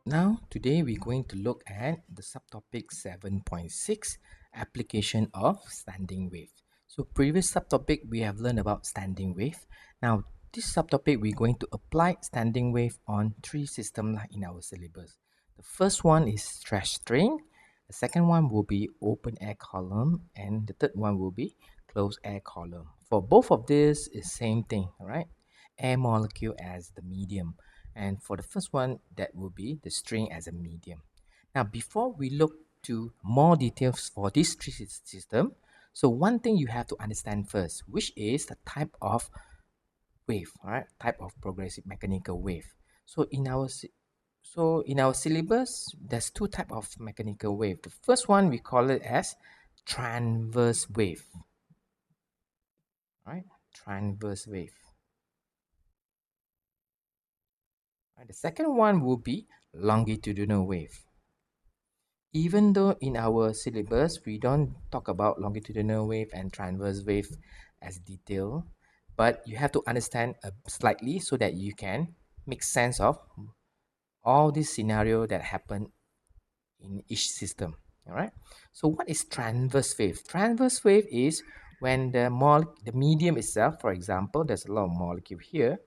Now, today we're going to look at the subtopic 7.6 application of standing wave. So, previous subtopic we have learned about standing wave. Now, this subtopic we're going to apply standing wave on three systems in our syllabus. The first one is stress strain, the second one will be open air column, and the third one will be closed air column. For both of these, is same thing, all right? Air molecule as the medium. And for the first one, that will be the string as a medium. Now, before we look to more details for this system, so one thing you have to understand first, which is the type of wave, all right? Type of progressive mechanical wave. So in our syllabus, there's two type of mechanical wave. The first one we call it as transverse wave, right? Transverse wave. Right, the second one will be longitudinal wave. Even though in our syllabus we don't talk about longitudinal wave and transverse wave as detail, but you have to understand slightly so that you can make sense of all these scenario that happen in each system. All right. So what is transverse wave? Transverse wave is when the medium itself, for example, there's a lot of molecule here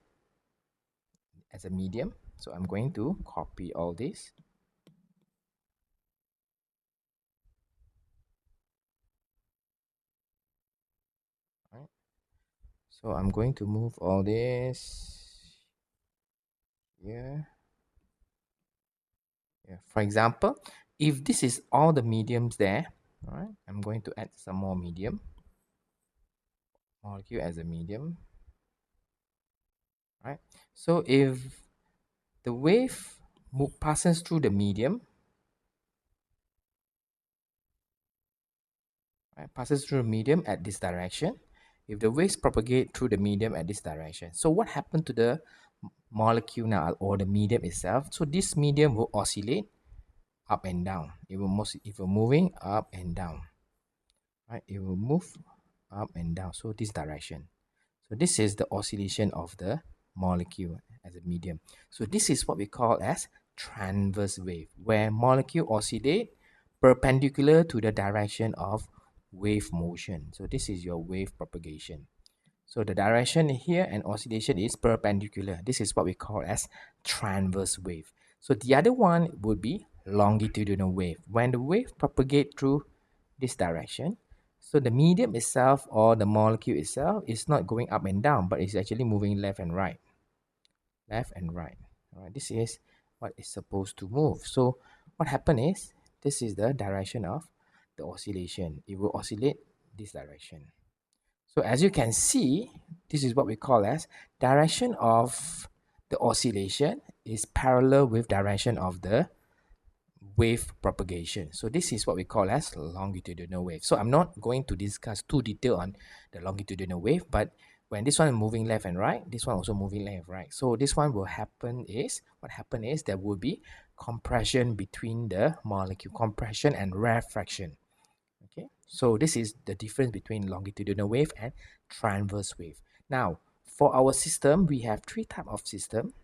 as a medium. So I'm going to copy all this. Right. So I'm going to move all this here. Yeah. For example, if this is all the mediums there, all right, I'm going to add some more medium molecule as a medium. Right. So if the wave passes through the medium, right, passes through the medium at this direction. If the waves propagate through the medium at this direction, so what happened to the molecule now or the medium itself? So this medium will oscillate up and down. It will moving up and down. Right, it will move up and down. So this direction. So this is the oscillation of the molecule as a medium. So this is what we call as transverse wave, where molecule oscillate perpendicular to the direction of wave motion. So this is your wave propagation. So the direction here and oscillation is perpendicular. This is what we call as transverse wave. So the other one would be longitudinal wave. When the wave propagate through this direction, so the medium itself or the molecule itself is not going up and down, but it's actually moving left and right. Left and right. All right, this is what is supposed to move. So what happened is, this is the direction of the oscillation. It will oscillate this direction. So as you can see, this is what we call as direction of the oscillation is parallel with direction of the wave propagation. So this is what we call as longitudinal wave. So I'm not going to discuss too detail on the longitudinal wave, but when this one is moving left and right, this one also moving left and right. So this one will happen is, what happen is there will be compression between the molecule, compression and rarefaction. Okay, so this is the difference between longitudinal wave and transverse wave. Now, for our system, we have three types of system.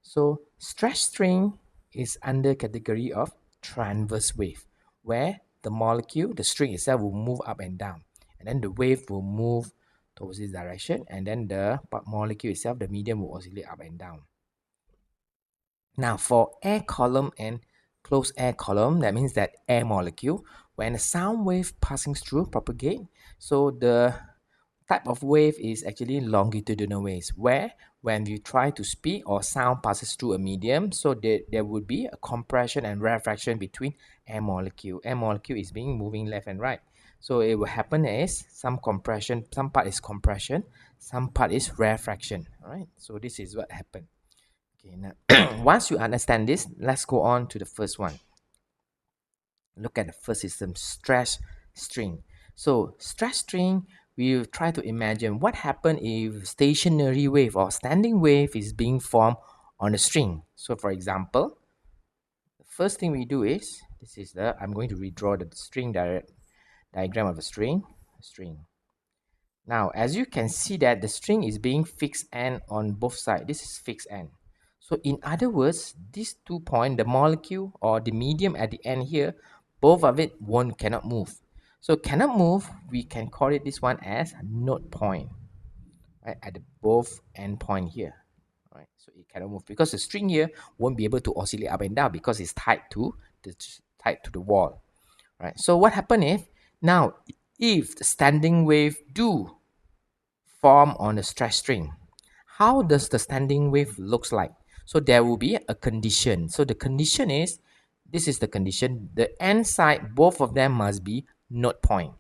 So stress strain is under category of transverse wave, where the molecule, the string itself will move up and down, and then the wave will move towards this direction, and then the molecule itself, the medium, will oscillate up and down. Now for air column and closed air column, that means that air molecule, when a sound wave passing through propagate, so the type of wave is actually longitudinal waves, where when you try to speak or sound passes through a medium, so there would be a compression and rarefaction between air molecule. Air molecule is being moving left and right. So it will happen as some compression, some part is compression, some part is rarefaction. All right. So this is what happened. Okay, now once you understand this, let's go on to the first one. Look at the first system, stress string. So stress string, we will try to imagine what happens if stationary wave or standing wave is being formed on a string. So for example, the first thing we do is, this is the, I'm going to redraw the string diagram of a string. Now, as you can see that the string is being fixed end on both sides. This is fixed end. So in other words, these 2 points, the molecule or the medium at the end here, both of it cannot move. So cannot move, we can call it this one as node point, right, at the both end point here. Right, so it cannot move because the string here won't be able to oscillate up and down because it's tied to the wall. Right. So what happened if the standing wave do form on a stress string, how does the standing wave looks like? So there will be a condition. So the condition is, this is the condition, the end side, both of them must be node point.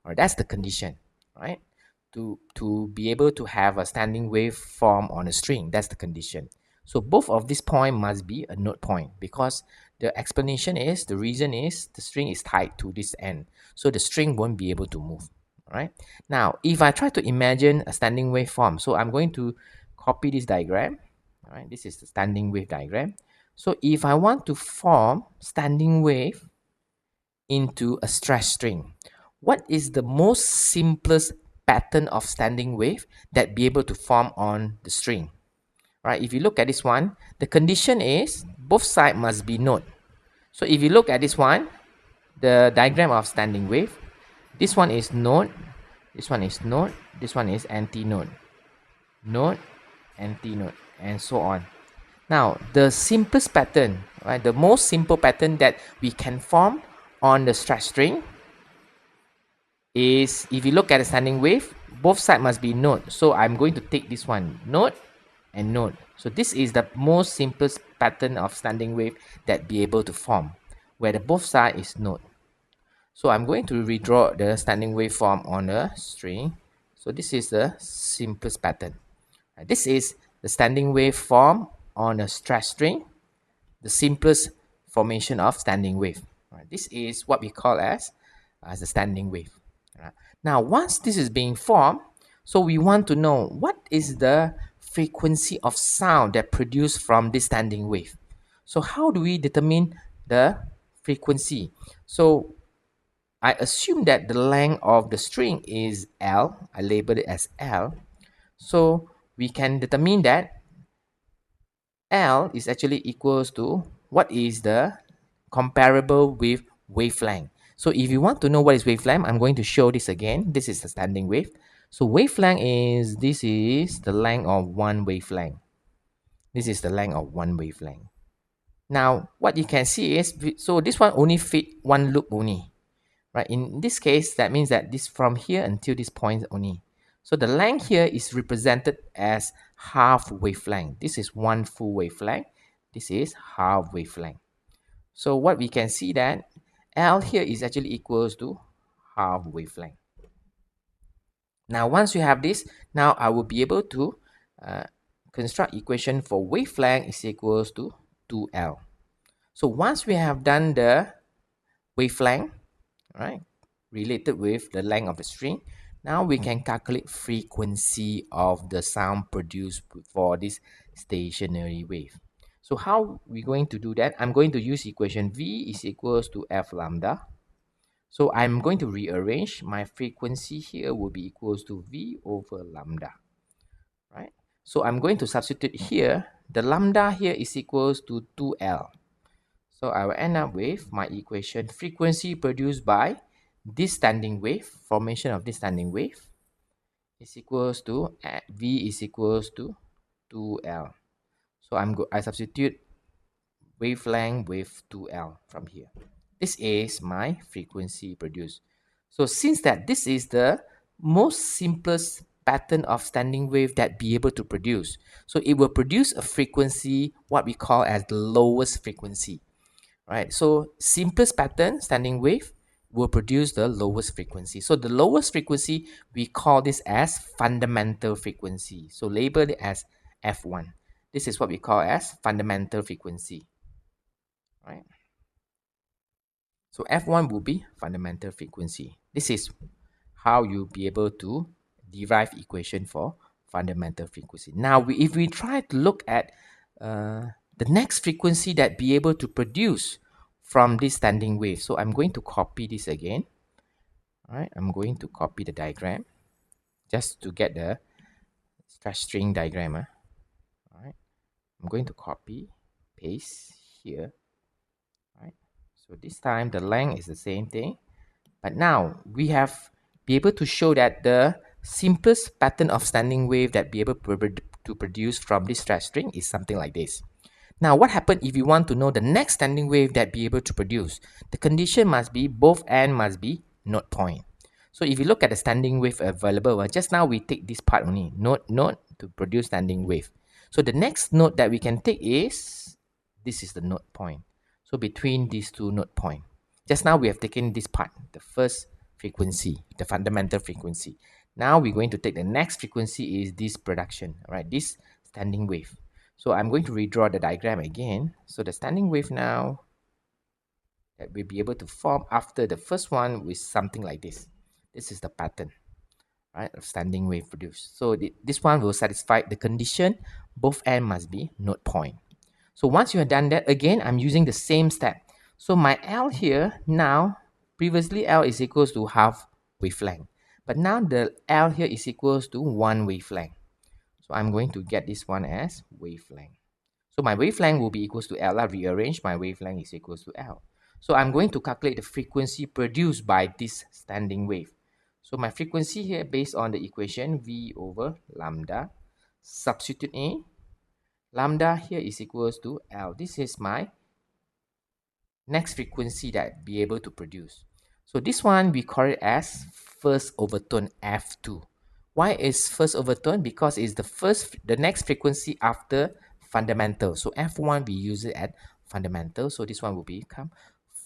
Or that's the condition, right? To be able to have a standing wave form on a string, that's the condition. So both of these point must be a node point, because the explanation is, the reason is the string is tied to this end. So the string won't be able to move. Right. Now, if I try to imagine a standing wave form, so I'm going to copy this diagram. All right, this is the standing wave diagram. So if I want to form standing wave into a stress string, what is the most simplest pattern of standing wave that be able to form on the string? Right, if you look at this one, the condition is both sides must be node. So if you look at this one, the diagram of standing wave, this one is node, this one is node, this one is anti-node, node, anti-node, and so on. Now, the simplest pattern, right, the most simple pattern that we can form on the stress string is, if you look at the standing wave, both sides must be node. So I'm going to take this one, node and node. So this is the most simplest pattern of standing wave that be able to form, where the both side is node. So I'm going to redraw the standing waveform on a string. So this is the simplest pattern. This is the standing waveform on a stress string, the simplest formation of standing wave. This is what we call as the standing wave. Now, once this is being formed, so we want to know what is the frequency of sound that produced from this standing wave. So how do we determine the frequency? So I assume that the length of the string is L. I label it as L. So we can determine that L is actually equals to what is the comparable with wavelength. So if you want to know what is wavelength, I'm going to show this again. This is the standing wave. So wavelength is, this is the length of one wavelength. This is the length of one wavelength. Now, what you can see is, so this one only fit one loop only. Right, in this case, that means that this from here until this point only. So the length here is represented as half wavelength. This is one full wavelength. This is half wavelength. So what we can see that L here is actually equals to half wavelength. Now, once you have this, now I will be able to construct equation for wavelength is equals to 2L. So once we have done the wavelength, right, related with the length of the string, now we can calculate frequency of the sound produced for this stationary wave. So how we going to do that? I'm going to use equation V is equals to F lambda. So I'm going to rearrange my frequency here will be equals to V over lambda, right? So I'm going to substitute here, the lambda here is equals to 2L. So I will end up with my equation, frequency produced by this standing wave, formation of this standing wave, is equals to V is equals to 2L. So I substitute wavelength with 2L from here. This is my frequency produced. So since that this is the most simplest pattern of standing wave that be able to produce, so it will produce a frequency what we call as the lowest frequency. Right, so simplest pattern standing wave will produce the lowest frequency. So the lowest frequency, we call this as fundamental frequency. So label it as F1. This is what we call as fundamental frequency. Right, so F1 will be fundamental frequency. This is how you'll be able to derive equation for fundamental frequency. Now, if we try to look at the next frequency that be able to produce from this standing wave. So I'm going to copy this again. All right, I'm going to copy the diagram just to get the stress string diagram. All right, I'm going to copy, paste here, right? So this time the length is the same thing, but now we have be able to show that the simplest pattern of standing wave that be able to produce from this stretch string is something like this. Now, what happens if you want to know the next standing wave that be able to produce? The condition must be both end must be node point. So if you look at the standing wave available, just now we take this part only, node to produce standing wave. So the next node that we can take is, this is the node point. So between these two node point. Just now we have taken this part, the first frequency, the fundamental frequency. Now we're going to take the next frequency is this production, right? This standing wave. So I'm going to redraw the diagram again. So the standing wave now that we'll be able to form after the first one with something like this. This is the pattern, right, of standing wave produced. So this one will satisfy the condition both end must be node point. So once you have done that, again, I'm using the same step. So my L here now, previously L is equals to half wavelength. But now the L here is equals to 1 wavelength. So I'm going to get this one as wavelength. So my wavelength will be equals to L. I rearrange my wavelength is equals to L. So I'm going to calculate the frequency produced by this standing wave. So my frequency here based on the equation V over lambda. Substitute in. Lambda here is equals to L. This is my next frequency that be able to produce. So this one we call it as first overtone F2. Why is first overtone? Because it's the next frequency after fundamental. So F1 we use it at fundamental. So this one will become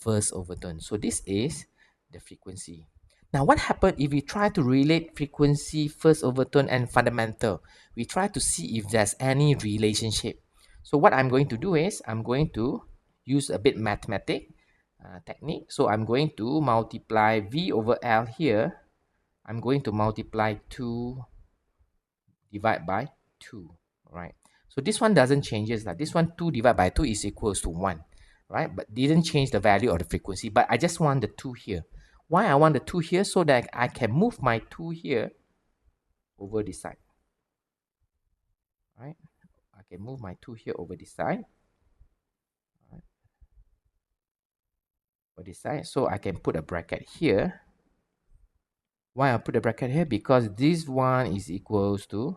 first overtone. So this is the frequency. Now what happens if we try to relate frequency, first overtone and fundamental? We try to see if there's any relationship. So what I'm going to do is I'm going to use a bit mathematic technique. So I'm going to multiply V over L here. I'm going to multiply 2 divided by 2, right? So this one doesn't change. Like this one 2 divided by 2 is equals to 1, right? But didn't change the value of the frequency. But I just want the 2 here. Why I want the 2 here? So that I can move my 2 here over this side, right? I can move my 2 here over this side. Right? Over this side. So I can put a bracket here. Why I put a bracket here? Because this one is equals to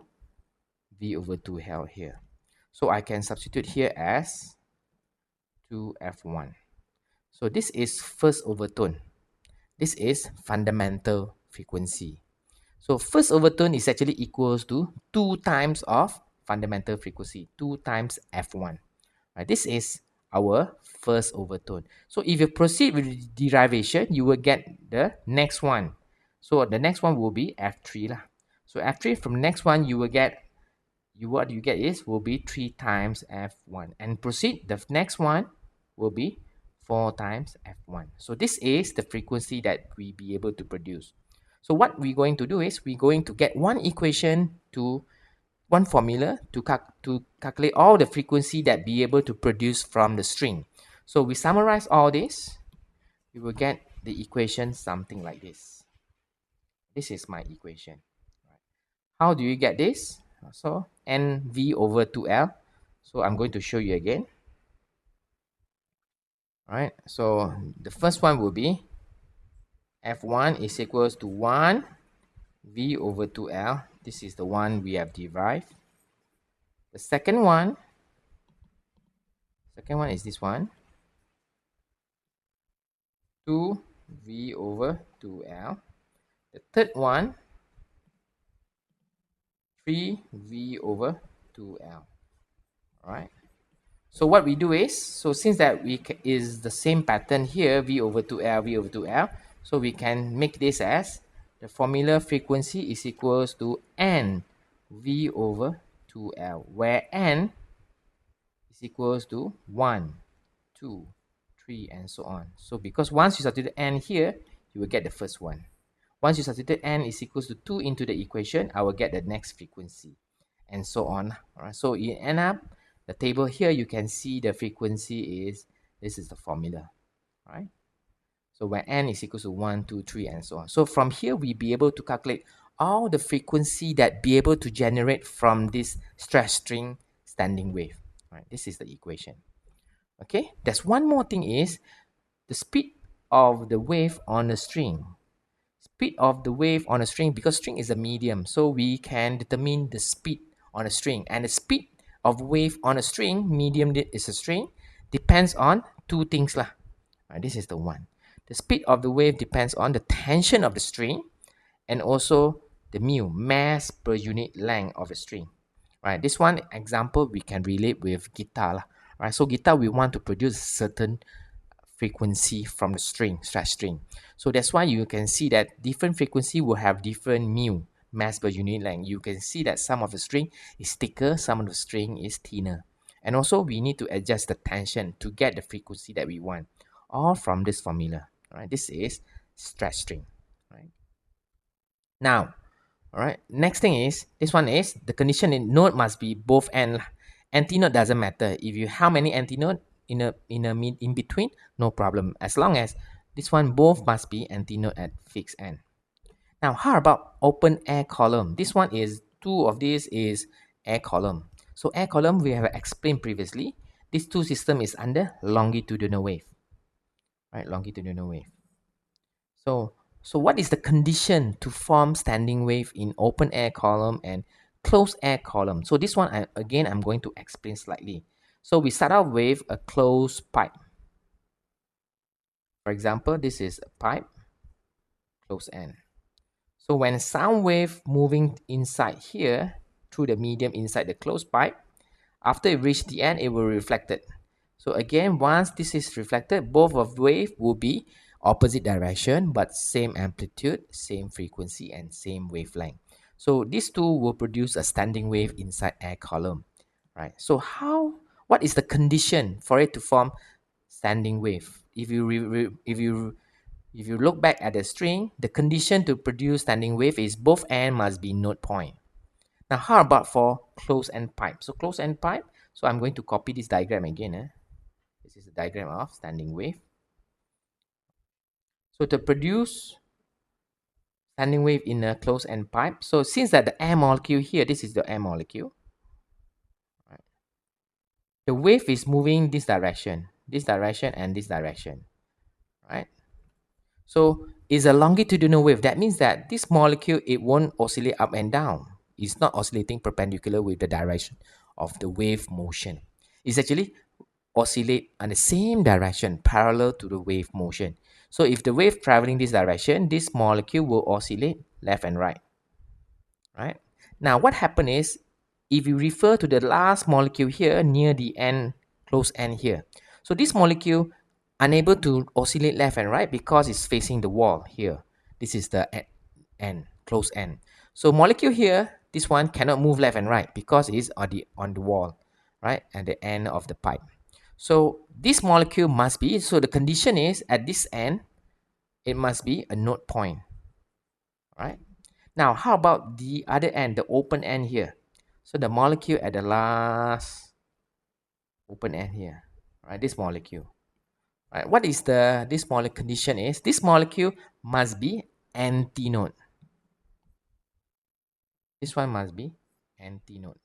V over 2L here. So I can substitute here as 2F1. So this is first overtone. This is fundamental frequency. So first overtone is actually equals to 2 times of fundamental frequency, 2 times F1. Right, this is our first overtone. So if you proceed with the derivation, you will get the next one. So the next one will be F3 lah. So F3 from next one you will get, what you get is will be 3 times F1, and proceed the next one will be 4 times F1. So this is the frequency that we be able to produce. So what we're going to do is we're going to get one equation to one formula to calculate all the frequency that be able to produce from the string. So we summarize all this, we will get the equation something like this. This is my equation. How do you get this? So NV over 2L. So I'm going to show you again. All right, so the first one will be F1 is equals to 1 V over 2L. This is the one we have derived. The second one is this one, 2 V over 2L. The third one, 3 V over 2L. All right. So what we do is, so since that is the same pattern here, V over 2L, V over 2L, so we can make this as the formula frequency is equals to N V over 2L, where N is equals to 1, 2, 3, and so on. So because once you substitute N here, you will get the first one. Once you substitute N is equals to 2 into the equation, I will get the next frequency, and so on. All right, so you end up, the table here, you can see the frequency is, this is the formula, right? So where N is equals to 1, 2, 3, and so on. So from here, we be able to calculate all the frequency that be able to generate from this stretch string standing wave. Right? This is the equation. Okay, there's one more thing is the speed of the wave on a string. Speed of the wave on a string, because string is a medium, so we can determine the speed on a string, and the speed of wave on a string, medium is a string, depends on two things lah. Right, this is the one. The speed of the wave depends on the tension of the string and also the mu, mass per unit length of the string. Right, this one example we can relate with guitar lah. Right, so guitar we want to produce certain frequency from the string, stretch string. So that's why you can see that different frequency will have different mu, mass per unit length. You can see that some of the string is thicker, some of the string is thinner. And also we need to adjust the tension to get the frequency that we want, all from this formula. Right, this is stretch string. Right. Now, all right, next thing is, this one is the condition in note must be both end. Antinote doesn't matter. If you how many antinote in between, no problem. As long as this one both must be antinote at fixed end. Now, how about open air column? This one is two of these is air column. So air column we have explained previously. This two system is under longitudinal wave. Right, longitudinal wave. So what is the condition to form standing wave in open air column and closed air column? So this one, I'm going to explain slightly. So we start off with a closed pipe. For example, this is a pipe, closed end. So when sound wave moving inside here through the medium inside the closed pipe, after it reach the end, it will reflect it. So again, once this is reflected, both of wave will be opposite direction, but same amplitude, same frequency, and same wavelength. So these two will produce a standing wave inside air column, right? So what is the condition for it to form standing wave? If you look back at the string, the condition to produce standing wave is both end must be note point. Now, how about for closed end pipe? So closed end pipe, so I'm going to copy this diagram again. This is a diagram of standing wave. So to produce standing wave in a closed end pipe, so since that the air molecule here, this is the air molecule, right? The wave is moving this direction, and this direction, right? So it's a longitudinal wave. That means that this molecule, it won't oscillate up and down. It's not oscillating perpendicular with the direction of the wave motion. It's actually oscillate on the same direction parallel to the wave motion. So if the wave traveling this direction, this molecule will oscillate left and right. Right? Now what happens is, if you refer to the last molecule here near the end, close end here. So this molecule unable to oscillate left and right because it's facing the wall here. This is the end, close end. So molecule here, this one cannot move left and right because it is on the wall, right? At the end of the pipe. So this molecule must be, so the condition is at this end, it must be a node point, right? Now, how about the other end, the open end here? So the molecule at the last open end here, right? This molecule, right? What is this molecule condition is? This molecule must be antinode. This one must be antinode.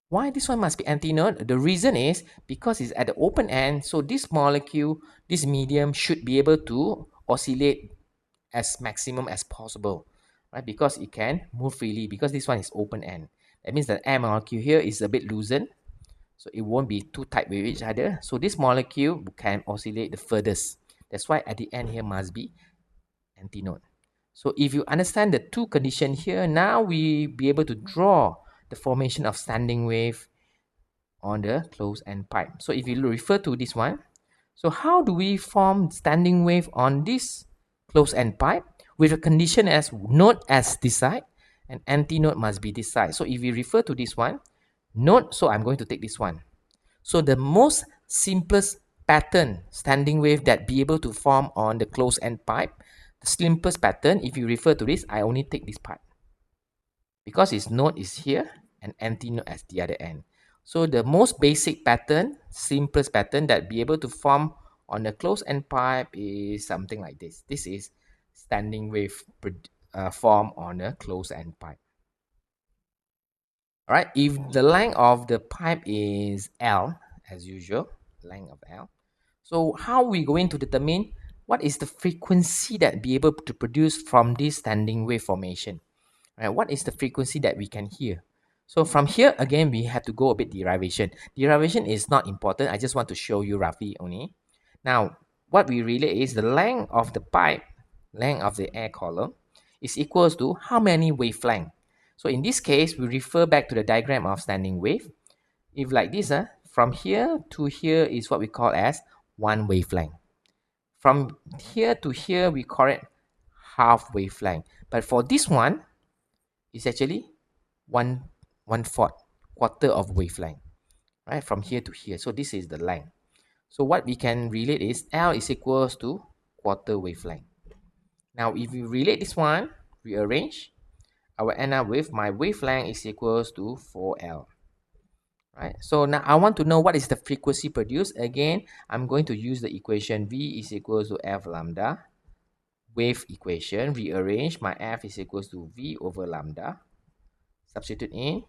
Why this one must be antinode? The reason is because it's at the open end, so this molecule, this medium should be able to oscillate as maximum as possible, right? Because it can move freely, because this one is open end. That means the air molecule here is a bit loosened, so it won't be too tight with each other. So this molecule can oscillate the furthest. That's why at the end here must be antinode. So if you understand the two conditions here, now we be able to draw the formation of standing wave on the closed end pipe. So if you refer to this one, so how do we form standing wave on this closed end pipe with a condition as node as this side and antinode must be this side? So if we refer to this one, node, so I'm going to take this one. So the most simplest pattern standing wave that be able to form on the closed end pipe, the simplest pattern, if you refer to this, I only take this part because its node is here and antinode at the other end. So the most basic pattern, simplest pattern that be able to form on the closed end pipe is something like this. This is standing wave form on a closed end pipe. All right, if the length of the pipe is L, as usual, length of L, so how we going to determine what is the frequency that be able to produce from this standing wave formation? Right? What is the frequency that we can hear? So from here again, we have to go a bit derivation. Derivation is not important. I just want to show you roughly only. Now, what we relate is the length of the pipe, length of the air column, is equals to how many wavelength. So in this case, we refer back to the diagram of standing wave. If like this, from here to here is what we call as one wavelength. From here to here, we call it half wavelength. But for this one, it's actually one fourth, quarter of wavelength, right? From here to here. So this is the length. So what we can relate is L is equals to quarter wavelength. Now, if we relate this one, rearrange, I will end up with my wavelength is equals to 4L. Right? So now I want to know what is the frequency produced. Again, I'm going to use the equation V is equals to F lambda. Wave equation, rearrange, my F is equals to V over lambda. Substitute in.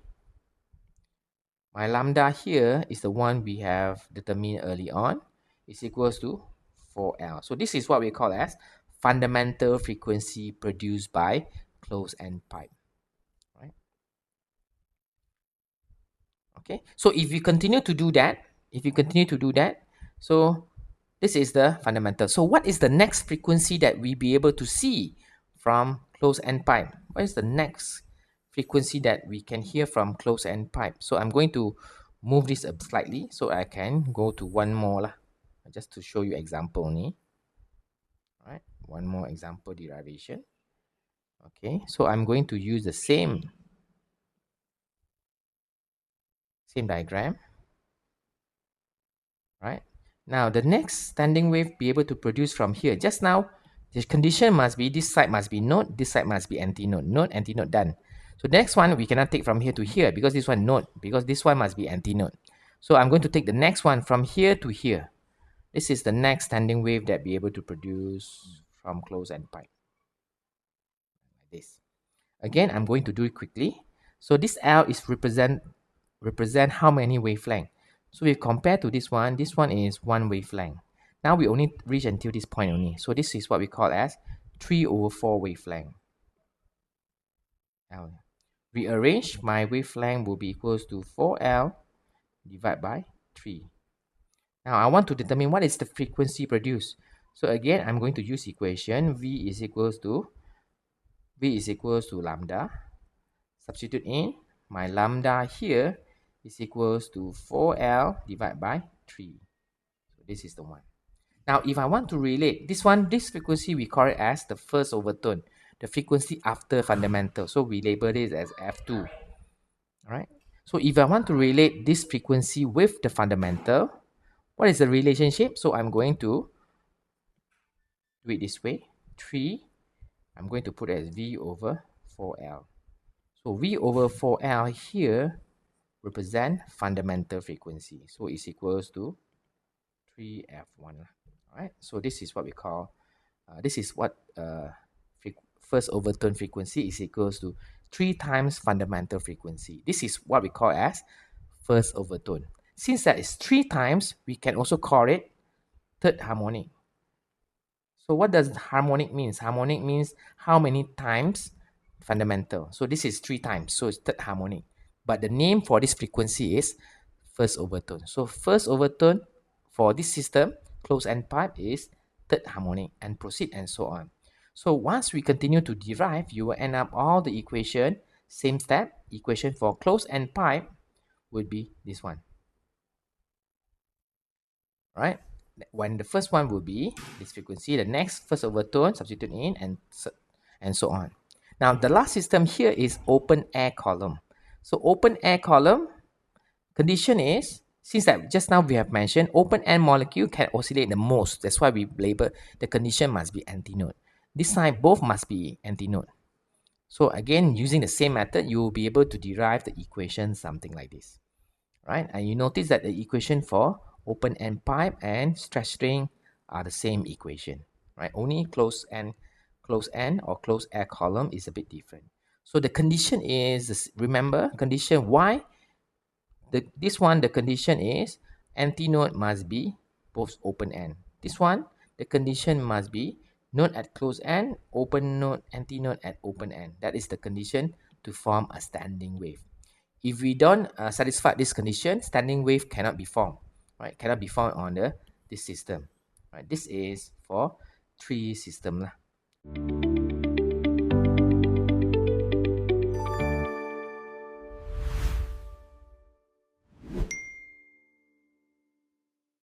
My lambda here is the one we have determined early on. Is equals to 4L. So this is what we call as fundamental frequency produced by closed-end pipe. Right? Okay. So if you continue to do that, so this is the fundamental. So what is the next frequency that we be able to see from closed-end pipe? What is the next frequency that we can hear from closed-end pipe? So I'm going to move this up slightly so I can go to one more lah, just to show you example only. All right, one more example derivation. Okay, so I'm going to use the same diagram. Right. Now, the next standing wave be able to produce from here. Just now, the condition must be this side must be node, this side must be antinode. Node, antinode, done. So the next one, we cannot take from here to here because this one node, because this one must be antinode. So I'm going to take the next one from here to here. This is the next standing wave that be able to produce from closed-end pipe. Like this. Again, I'm going to do it quickly. So this L is represent how many wavelength. So we compare to this one is one wavelength. Now we only reach until this point only. So this is what we call as 3/4 wavelength. L. Rearrange, my wavelength will be equals to 4L divided by 3. Now I want to determine what is the frequency produced. So again, I'm going to use equation V is equals to lambda. Substitute in, my lambda here is equals to 4L divided by 3. So this is the one. Now, if I want to relate this one, this frequency we call it as the first overtone, the frequency after fundamental. So we label this as F2. All right. So if I want to relate this frequency with the fundamental, what is the relationship? So I'm going to do it this way. 3, I'm going to put as V over 4L. So V over 4L here represent fundamental frequency. So it's equals to 3F1. Alright, so this is what we call, this is what first overtone frequency is equals to 3 times fundamental frequency. This is what we call as first overtone. Since that is 3 times, we can also call it third harmonic. So what does harmonic means? Harmonic means how many times fundamental. So this is 3 times, so it's third harmonic. But the name for this frequency is first overtone. So first overtone for this system, closed-end pipe, is third harmonic, and proceed and so on. So once we continue to derive, you will end up all the equation, same step, equation for closed-end pipe would be this one. Right? When the first one will be this frequency, the next first overtone, substitute in, and so on. Now the last system here is open air column. So open air column condition is, since that just now we have mentioned open air molecule can oscillate the most. That's why we label the condition must be antinode. This side both must be antinode. So again, using the same method, you will be able to derive the equation something like this. Right? And you notice that the equation for open end pipe and stretch string are the same equation. Right? Only closed end or closed air column is a bit different. So the condition is, remember, condition why the condition is antinode must be both open end. This one, the condition must be node at close end, open node, antinode at open end. That is the condition to form a standing wave. If we don't satisfy this condition, standing wave cannot be formed, right? Cannot be found on this system. Right? This is for tree system lah.